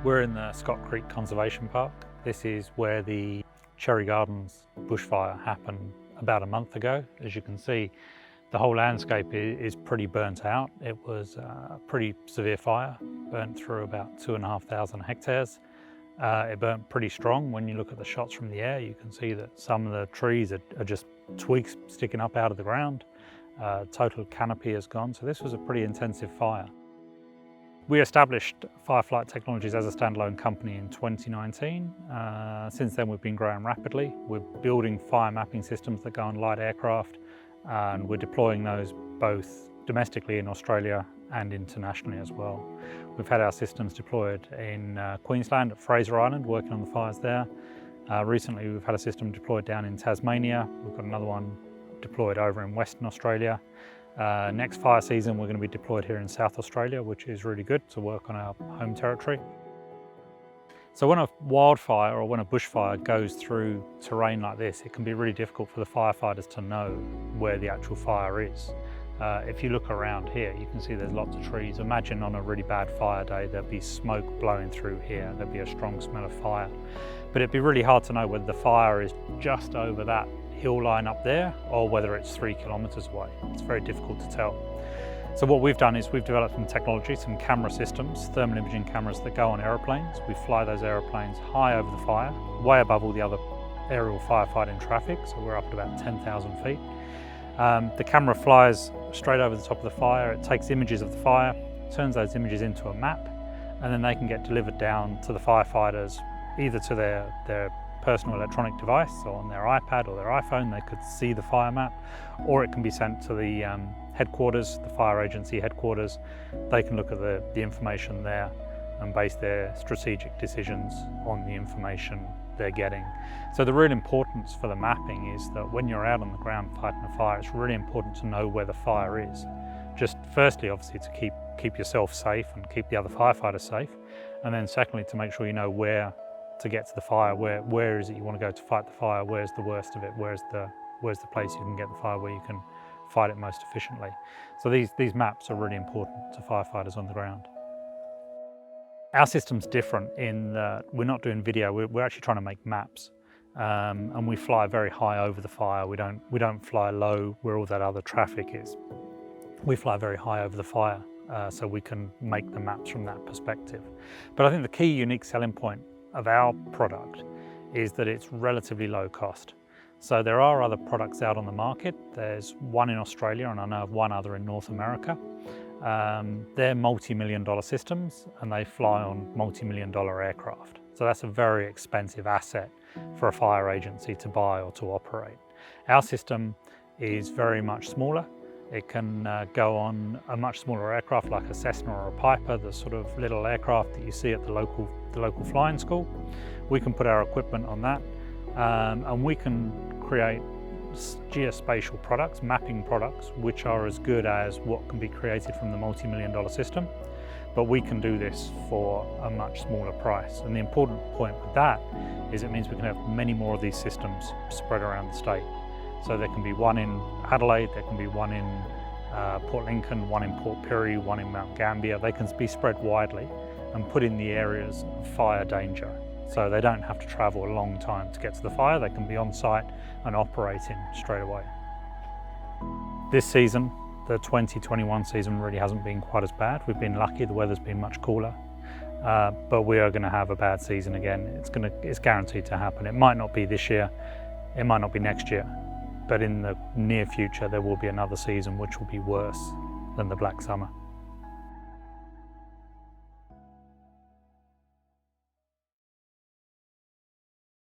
We're in the Scott Creek Conservation Park. This is where the Cherry Gardens bushfire happened about a month ago. As you can see, the whole landscape is pretty burnt out. It was a pretty severe fire, burnt through about 2,500 hectares. It burnt pretty strong. When you look at the shots from the air, you can see that some of the trees are just twigs sticking up out of the ground. Total canopy is gone, so this was a pretty intensive fire. We established Fireflight Technologies as a standalone company in 2019. Since then we've been growing rapidly. We're building fire mapping systems that go on light aircraft, and we're deploying those both domestically in Australia and internationally as well. We've had our systems deployed in Queensland at Fraser Island, working on the fires there. Recently we've had a system deployed down in Tasmania. We've got another one deployed over in Western Australia. Next fire season we're going to be deployed here in South Australia, which is really good to work on our home territory. So when a wildfire or when a bushfire goes through terrain like this, it can be really difficult for the firefighters to know where the actual fire is. If you look around here, you can see there's lots of trees. Imagine on a really bad fire day, there'd be smoke blowing through here. There'd be a strong smell of fire. But it'd be really hard to know whether the fire is just over that hill line up there or whether it's 3 kilometres away. It's very difficult to tell. So what we've done is we've developed some technology, some camera systems, thermal imaging cameras that go on aeroplanes. We fly those aeroplanes high over the fire, way above all the other aerial firefighting traffic, so we're up at about 10,000 feet. The camera flies straight over the top of the fire. It takes images of the fire, turns those images into a map, and then they can get delivered down to the firefighters, either to their personal electronic device, so on their iPad or their iPhone. They could see the fire map, or it can be sent to the headquarters, the fire agency headquarters. They can look at the information there and base their strategic decisions on the information they're getting. So the real importance for the mapping is that when you're out on the ground fighting a fire, it's really important to know where the fire is. Just firstly, obviously, to keep yourself safe and keep the other firefighters safe, and then secondly, to make sure you know where to get to the fire. Where is it you want to go to fight the fire? Where's the worst of it? Where's the place you can get the fire where you can fight it most efficiently? So these maps are really important to firefighters on the ground. Our system's different in that we're not doing video. We're actually trying to make maps, and we fly very high over the fire. We don't fly low where all that other traffic is. We fly very high over the fire, so we can make the maps from that perspective. But I think the key unique selling point of our product is that it's relatively low cost. So there are other products out on the market. There's one in Australia, and I know of one other in North America. They're multi-million-dollar systems, and they fly on multi-million-dollar aircraft. So that's a very expensive asset for a fire agency to buy or to operate. Our system is very much smaller. It can go on a much smaller aircraft like a Cessna or a Piper, the sort of little aircraft that you see at the local flying school. We can put our equipment on that, and we can create geospatial products, mapping products, which are as good as what can be created from the multi-million-dollar system. But we can do this for a much smaller price. And the important point with that is it means we can have many more of these systems spread around the state. So there can be one in Adelaide, there can be one in Port Lincoln, one in Port Pirie, one in Mount Gambier. They can be spread widely and put in the areas of fire danger. So they don't have to travel a long time to get to the fire. They can be on site and operating straight away. This season, the 2021 season, really hasn't been quite as bad. We've been lucky, the weather's been much cooler. But we are going to have a bad season again. It's guaranteed to happen. It might not be this year, it might not be next year. But in the near future, there will be another season which will be worse than the Black Summer.